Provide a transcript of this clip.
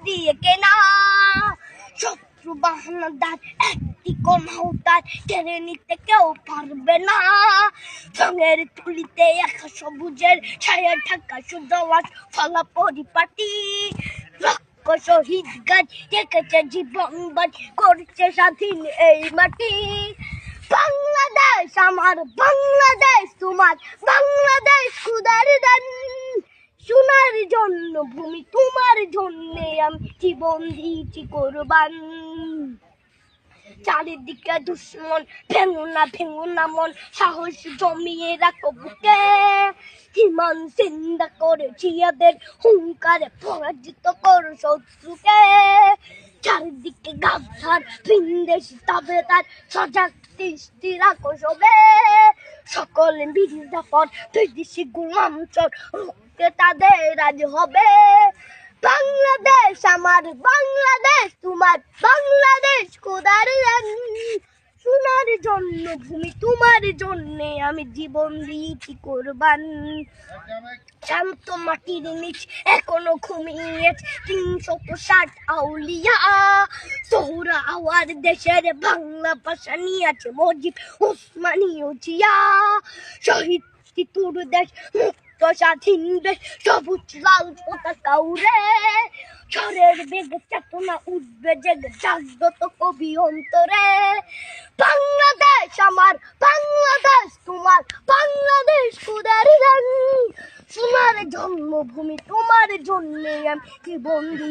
দিয়ে কেনা। শত্রু বাহানাদার একটি কোনাও তার কেড়ে নিতে কেউ পারবে না। রঙের তুলিতে একা সবুজের ছায়া ঢাকা সুজলাস ফলা পরিপাটি। লক্ষ শহীদ গাছ রেখেছে জীবন বাজ করছে স্বাধীন এই মাটি। বাংলাদেশ আমার, বাংলাদেশ তোমার, বাংলাদেশ খুদার দান। সোনার জন্য ভূমি তোমার জন্যে আমি জীবন দিয়েছি কোরবান। চারিদিকে দুশ্মন, ভেঙো না মন, সাহস জমিয়ে রাখো বুকে। হিমান চিন্তা করেছি এদের হুঙ্কারে পরাজিত করো শত্রুকে। চারিদিকে গাদ্দার ভিনদেশী তাবেদার সজাগ দৃষ্টি রাখো সবে। সকল মির্জাফর বিদেশি গোলাম চোর রুখতে তাদের আজ হবে। বাংলাদেশ আমার, বাংলাদেশ তোমার, বাংলাদেশ খোদার দান। সোনার জন্য ভূমি তোমার জন্যে আমি জীবন দিয়েছি কোরবান। শান্ত মাটির নিচ এখনো ঘুমিয়েছে ৩৬০ আউলিয়া। সোহরা আওয়ার দেশের বাংলা ভাষা নিয়ে আছে মজিদ ওসমানীয় জিয়া। শহীদ তিতুর দেশ, মুক্ত স্বাধীন দেশ, সবুজ লাল পতাকা উড়ে। ঝড়ের বেগে চেতনা উঠবে জেগে জাগ্রত কবি অন্তরে। বাংলাদেশ আমার, বাংলাদেশ তোমার, বাংলাদেশ খোদার দান। সোনার জন্মভূমি তোমার জন্যে আমি জীবন দিই।